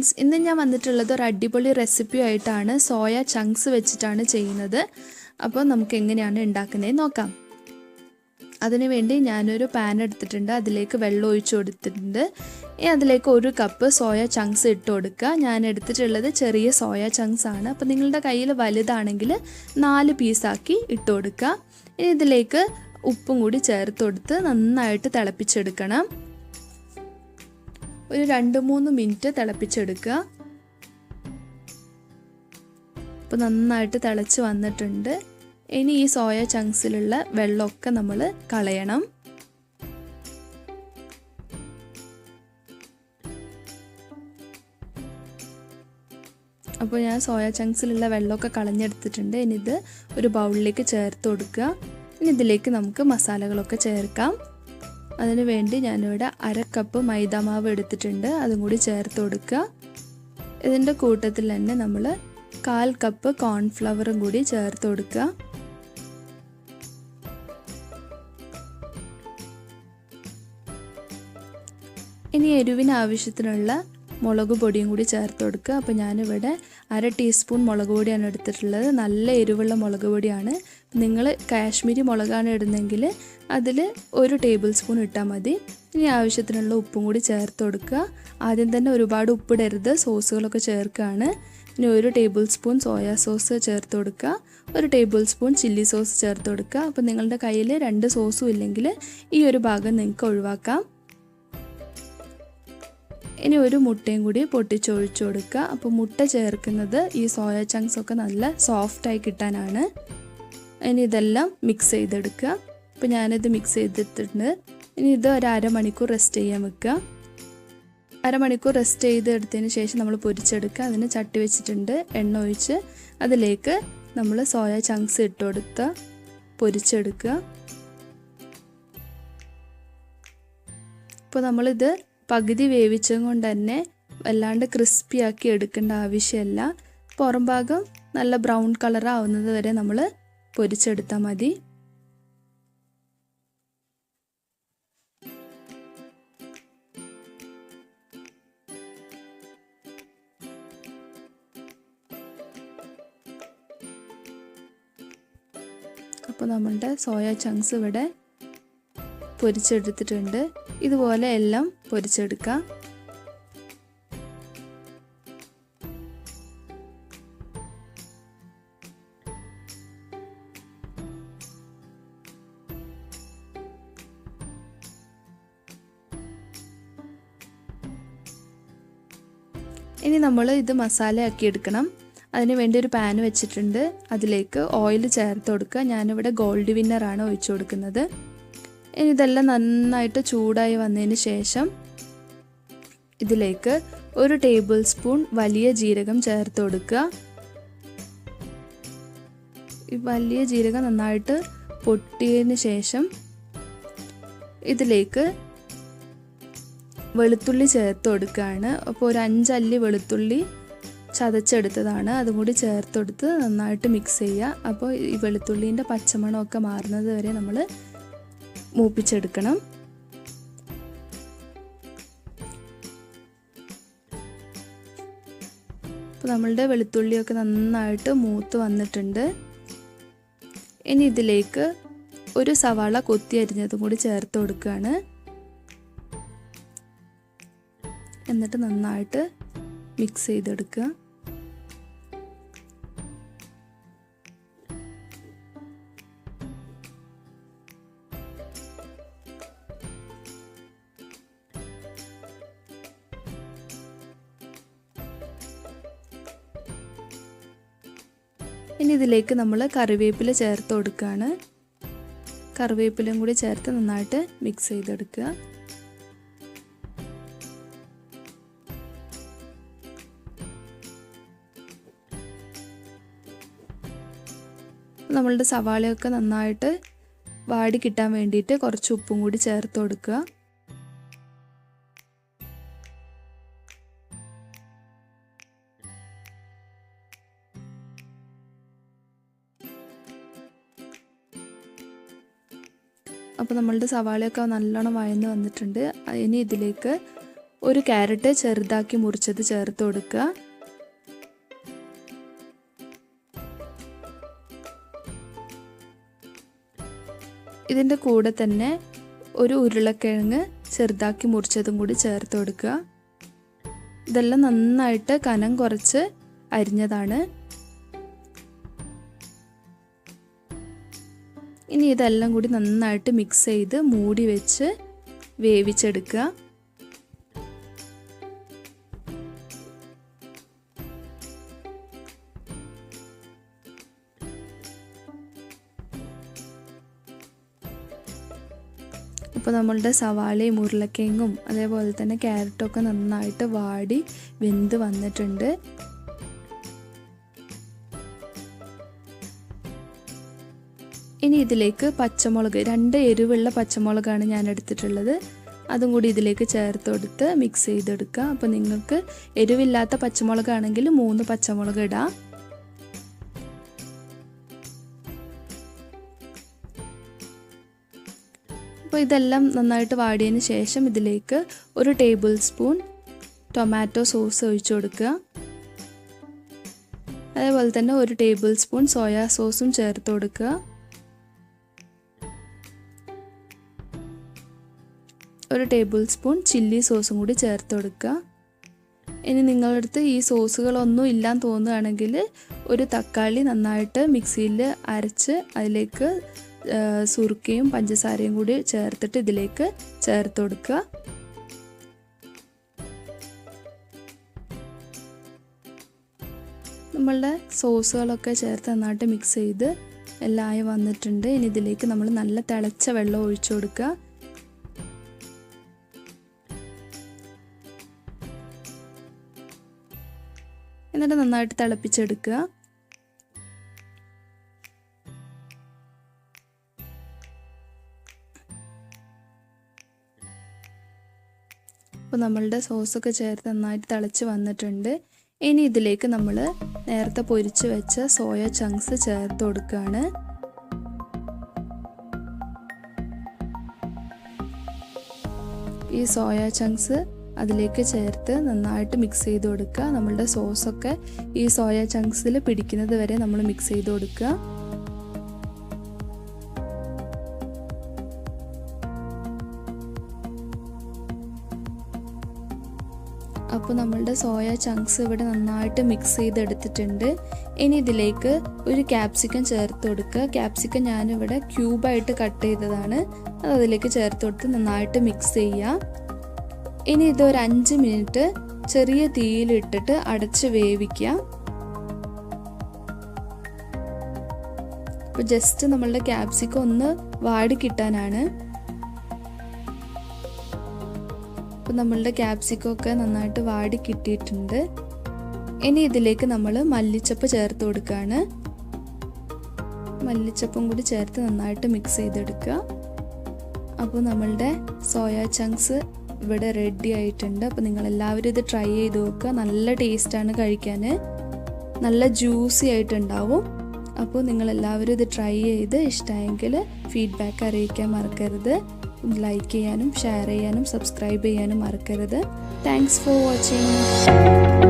ഇന്ന് ഞാൻ വന്നിട്ടുള്ളത് ഒരു അടിപൊളി റെസിപ്പി ആയിട്ടാണ്. സോയ ചങ്ക്സ് വെച്ചിട്ടാണ് ചെയ്യുന്നത്. അപ്പോൾ നമുക്ക് എങ്ങനെയാണ് ഉണ്ടാക്കുന്നത് നോക്കാം. അതിനുവേണ്ടി ഞാനൊരു പാൻ എടുത്തിട്ടുണ്ട്. അതിലേക്ക് വെള്ളം ഒഴിച്ചു കൊടുത്തിട്ടുണ്ട്. അതിലേക്ക് 1 കപ്പ് സോയ ചങ്ക്സ് ഇട്ട് കൊടുക്കുക. ഞാൻ എടുത്തിട്ടുള്ളത് ചെറിയ സോയ ചങ്ക്സ് ആണ്. അപ്പോൾ നിങ്ങളുടെ കയ്യിൽ വലുതാണെങ്കിൽ 4 പീസാക്കി ഇട്ട് കൊടുക്കുക. ഇനി ഇതിലേക്ക് ഉപ്പും കൂടി ചേർത്ത് കൊടുത്ത് നന്നായിട്ട് തിളപ്പിച്ചെടുക്കണം. ഒരു 2-3 മിനിറ്റ് തിളപ്പിച്ചെടുക്കുക. അപ്പോൾ നന്നായിട്ട് തിളച്ച് വന്നിട്ടുണ്ട്. ഇനി ഈ സോയ ചങ്ക്സിലുള്ള വെള്ളമൊക്കെ നമ്മൾ കളയണം. അപ്പോൾ ഞാൻ സോയ ചങ്ക്സിലുള്ള വെള്ളമൊക്കെ കളഞ്ഞെടുത്തിട്ടുണ്ട്. ഇനി ഇത് ഒരു ബൗളിലേക്ക് ചേർത്ത് കൊടുക്കുക. ഇനി ഇതിലേക്ക് നമുക്ക് മസാലകളൊക്കെ ചേർക്കാം. അതിനു വേണ്ടി ഞാനിവിടെ 1/2 കപ്പ് മൈദാമാവ് എടുത്തിട്ടുണ്ട്. അതും കൂടി ചേർത്ത് കൊടുക്കുക. ഇതിൻ്റെ കൂട്ടത്തിൽ തന്നെ നമ്മൾ 1/4 കപ്പ് കോൺഫ്ലവറും കൂടി ചേർത്ത് കൊടുക്കുക. ഇനി എരിവിന് ആവശ്യത്തിനുള്ള മുളക് പൊടിയും കൂടി ചേർത്ത് കൊടുക്കുക. അപ്പോൾ ഞാനിവിടെ 1/2 ടീസ്പൂൺ മുളക് പൊടിയാണ് എടുത്തിട്ടുള്ളത്. നല്ല എരിവുള്ള മുളക് പൊടിയാണ്. നിങ്ങൾ കാശ്മീരി മുളകാണ് ഇടുന്നതെങ്കിൽ അതിൽ 1 ടേബിൾ സ്പൂൺ ഇട്ടാൽ മതി. ഇനി ആവശ്യത്തിനുള്ള ഉപ്പും കൂടി ചേർത്ത് കൊടുക്കുക. ആദ്യം തന്നെ ഒരുപാട് ഉപ്പിടരുത്, സോസുകളൊക്കെ ചേർക്കുകയാണ്. ഇനി 1 ടേബിൾ സ്പൂൺ സോയാ സോസ് ചേർത്ത് കൊടുക്കുക. 1 ടേബിൾ സ്പൂൺ ചില്ലി സോസ് ചേർത്ത് കൊടുക്കുക. അപ്പോൾ നിങ്ങളുടെ കയ്യിൽ 2 സോസും ഇല്ലെങ്കിൽ ഈ ഒരു ഭാഗം നിങ്ങൾക്ക് ഒഴിവാക്കാം. ഇനി 1 മുട്ടയും കൂടി പൊട്ടിച്ചൊഴിച്ചു കൊടുക്കുക. അപ്പോൾ മുട്ട ചേർക്കുന്നത് ഈ സോയ ചങ്ക്സ് ഒക്കെ നല്ല സോഫ്റ്റായി കിട്ടാനാണ്. ഇനി ഇതെല്ലാം മിക്സ് ചെയ്തെടുക്കുക. അപ്പോൾ ഞാനിത് മിക്സ് ചെയ്തിട്ടുണ്ട്. ഇനി ഇത് ഒരു 1/2 മണിക്കൂർ റെസ്റ്റ് ചെയ്യാൻ വെക്കുക. 1/2 മണിക്കൂർ റെസ്റ്റ് ചെയ്തെടുത്തതിന് ശേഷം നമ്മൾ പൊരിച്ചെടുക്കുക. അതിന് ചട്ടി വെച്ചിട്ടുണ്ട്. എണ്ണ ഒഴിച്ച് അതിലേക്ക് നമ്മൾ സോയ ചങ്ക്സ് ഇട്ട് കൊടുത്ത് പൊരിച്ചെടുക്കുക. ഇപ്പോൾ നമ്മളിത് പകുതി വേവിച്ചത് കൊണ്ട് തന്നെ വല്ലാണ്ട് ക്രിസ്പി ആക്കി എടുക്കേണ്ട ആവശ്യമില്ല. പുറം ഭാഗം നല്ല ബ്രൗൺ കളർ ആവുന്നത് വരെ നമ്മൾ പൊരിച്ചെടുത്താൽ മതി. അപ്പോൾ നമ്മളുടെ സോയ ചങ്ക്സ് ഇവിടെ പൊരിച്ചെടുത്തിട്ടുണ്ട്. ഇതുപോലെ എല്ലാം പൊരിച്ചെടുക്കാം. ഇനി നമ്മൾ ഇത് മസാലയാക്കി എടുക്കണം. അതിന് വേണ്ടി ഒരു പാൻ വെച്ചിട്ടുണ്ട്. അതിലേക്ക് ഓയിൽ ചേർത്ത് കൊടുക്കുക. ഞാനിവിടെ ഗോൾഡ് വിന്നറാണ് ഒഴിച്ചു കൊടുക്കുന്നത്. ഇനി ഇതെല്ലാം നന്നായിട്ട് ചൂടായി വന്നതിന് ശേഷം ഇതിലേക്ക് 1 ടേബിൾ സ്പൂൺ വലിയ ജീരകം ചേർത്ത് കൊടുക്കുക. ഈ വലിയ ജീരകം നന്നായിട്ട് പൊട്ടിയതിന് ശേഷം ഇതിലേക്ക് വെളുത്തുള്ളി ചേർത്ത് കൊടുക്കുകയാണ്. അപ്പോൾ ഒരു 5 അല്ലി വെളുത്തുള്ളി ചതച്ചെടുത്തതാണ്. അതും കൂടി ചേർത്ത് കൊടുത്ത് നന്നായിട്ട് മിക്സ് ചെയ്യുക. അപ്പോൾ ഈ വെളുത്തുള്ളീൻ്റെ പച്ചമണമൊക്കെ മാറുന്നത് വരെ നമ്മൾ മൂപ്പിച്ചെടുക്കണം. അപ്പോൾ നമ്മളുടെ വെളുത്തുള്ളിയൊക്കെ നന്നായിട്ട് മൂത്ത് വന്നിട്ടുണ്ട്. ഇനി ഇതിലേക്ക് 1 സവാള കൊത്തി അരിഞ്ഞതും കൂടി ചേർത്ത് കൊടുക്കുകയാണ്. എന്നിട്ട് നന്നായിട്ട് മിക്സ് ചെയ്തെടുക്കുക. ഇനി ഇതിലേക്ക് നമ്മൾ കറിവേപ്പില ചേർത്ത് കൊടുക്കുകയാണ്. കറിവേപ്പിലയും കൂടി ചേർത്ത് നന്നായിട്ട് മിക്സ് ചെയ്തെടുക്കുക. നമ്മളുടെ സവാളയൊക്കെ നന്നായിട്ട് വാടി കിട്ടാൻ വേണ്ടിയിട്ട് കുറച്ച് ഉപ്പും കൂടി ചേർത്ത് കൊടുക്കുക. അപ്പോൾ നമ്മളുടെ സവാളയൊക്കെ നല്ലോണം വഴന്ന് വന്നിട്ടുണ്ട്. ഇനി ഇതിലേക്ക് ഒരു ക്യാരറ്റ് ചെറുതാക്കി മുറിച്ചത് ചേർത്ത് കൊടുക്കുക. ഇതിൻ്റെ കൂടെ തന്നെ ഒരു ഉരുളക്കിഴങ്ങ് ചെറുതാക്കി മുറിച്ചതും കൂടി ചേർത്ത് കൊടുക്കുക. ഇതെല്ലാം നന്നായിട്ട് കനം കുറച്ച് അരിഞ്ഞതാണ്. ഇനി ഇതെല്ലാം കൂടി നന്നായിട്ട് മിക്സ് ചെയ്ത് മൂടി വെച്ച് വേവിച്ചെടുക്കുക. അപ്പോൾ നമ്മളുടെ സവാളയും ഉരുളക്കിഴങ്ങും അതേപോലെ തന്നെ ക്യാരറ്റൊക്കെ നന്നായിട്ട് വാടി വെന്ത് വന്നിട്ടുണ്ട്. ഇനി ഇതിലേക്ക് പച്ചമുളക്, 2 എരിവുള്ള പച്ചമുളകാണ് ഞാൻ എടുത്തിട്ടുള്ളത്. അതും കൂടി ഇതിലേക്ക് ചേർത്ത് കൊടുത്ത് മിക്സ് ചെയ്തെടുക്കുക. അപ്പോൾ നിങ്ങൾക്ക് എരിവില്ലാത്ത പച്ചമുളകാണെങ്കിൽ 3 പച്ചമുളക് ഇടാം. അപ്പോൾ ഇതെല്ലാം നന്നായിട്ട് വാടിയതിന് ശേഷം ഇതിലേക്ക് 1 ടേബിൾ സ്പൂൺ ടൊമാറ്റോ സോസ് ഒഴിച്ചു കൊടുക്കുക. അതേപോലെ തന്നെ 1 ടേബിൾ സ്പൂൺ സോയാ സോസും ചേർത്ത് കൊടുക്കുക. 1 ടേബിൾ സ്പൂൺ ചില്ലി സോസും കൂടി ചേർത്ത് കൊടുക്കുക. ഇനി നിങ്ങളുടെ അടുത്ത് ഈ സോസുകളൊന്നും ഇല്ലാന്ന് തോന്നുകയാണെങ്കിൽ ഒരു തക്കാളി നന്നായിട്ട് മിക്സിയിൽ അരച്ച് അതിലേക്ക് സുർക്കയും പഞ്ചസാരയും കൂടി ചേർത്തിട്ട് ഇതിലേക്ക് ചേർത്ത് കൊടുക്കുക. നമ്മളുടെ സോസുകളൊക്കെ ചേർത്ത് നന്നായിട്ട് മിക്സ് ചെയ്ത് എല്ലാം ആയി വന്നിട്ടുണ്ട്. ഇനി ഇതിലേക്ക് നമ്മൾ നല്ല തിളച്ച വെള്ളം ഒഴിച്ചു കൊടുക്കുക. എന്നിട്ട് നന്നായിട്ട് തിളപ്പിച്ചെടുക്കുക. അപ്പോൾ നമ്മളുടെ സോസൊക്കെ ചേർത്ത് നന്നായിട്ട് തിളച്ച് വന്നിട്ടുണ്ട്. ഇനി ഇതിലേക്ക് നമ്മൾ നേരത്തെ പൊരിച്ച് വെച്ച സോയ ചങ്ക്സ് ചേർത്ത് കൊടുക്കുകയാണ്. ഈ സോയ ചങ്ക്സ് അതിലേക്ക് ചേർത്ത് നന്നായിട്ട് മിക്സ് ചെയ്ത് കൊടുക്കുക. നമ്മളുടെ സോസൊക്കെ ഈ സോയ ചങ്ക്സിൽ പിടിക്കുന്നത് വരെ നമ്മൾ മിക്സ് ചെയ്ത് കൊടുക്കുക. അപ്പോൾ നമ്മളുടെ സോയ ചങ്ക്സ് ഇവിടെ നന്നായിട്ട് മിക്സ് ചെയ്തെടുത്തിട്ടുണ്ട്. ഇനി ഇതിലേക്ക് ഒരു ക്യാപ്സിക്കം ചേർത്ത് കൊടുക്കുക. ക്യാപ്സിക്കം ഞാനിവിടെ ക്യൂബായിട്ട് കട്ട് ചെയ്തതാണ്. അത് അതിലേക്ക് ചേർത്ത് കൊടുത്ത് നന്നായിട്ട് മിക്സ് ചെയ്യുക. ഇനി ഇത് ഒരു 5 മിനിറ്റ് ചെറിയ തീയിലിട്ടിട്ട് അടച്ച് വേവിക്കുക. അപ്പോൾ ജസ്റ്റ് നമ്മളുടെ ക്യാപ്സിക്കം ഒന്ന് വാടി കിട്ടാനാണ്. അപ്പോൾ നമ്മളുടെ ക്യാപ്സിക്കം ഒക്കെ നന്നായിട്ട് വാടി കിട്ടിയിട്ടുണ്ട്. ഇനി ഇതിലേക്ക് നമ്മൾ മല്ലിച്ചപ്പ് ചേർത്ത് കൊടുക്കുകയാണ്. മല്ലിച്ചപ്പും കൂടി ചേർത്ത് നന്നായിട്ട് മിക്സ് ചെയ്തെടുക്കുക. അപ്പോൾ നമ്മളുടെ സോയ ചങ്ക്സ് ഇവിടെ റെഡി ആയിട്ടുണ്ട്. അപ്പോൾ നിങ്ങളെല്ലാവരും ഇത് ട്രൈ ചെയ്ത് നോക്കുക. നല്ല ടേസ്റ്റാണ് കഴിക്കാൻ, നല്ല ജ്യൂസി ആയിട്ടുണ്ടാവും. അപ്പോൾ നിങ്ങളെല്ലാവരും ഇത് ട്രൈ ചെയ്ത് ഇഷ്ടമായെങ്കിൽ ഫീഡ്ബാക്ക് അറിയിക്കാൻ മറക്കരുത്. ലൈക്ക് ചെയ്യാനും ഷെയർ ചെയ്യാനും സബ്സ്ക്രൈബ് ചെയ്യാനും മറക്കരുത്. Thanks for watching.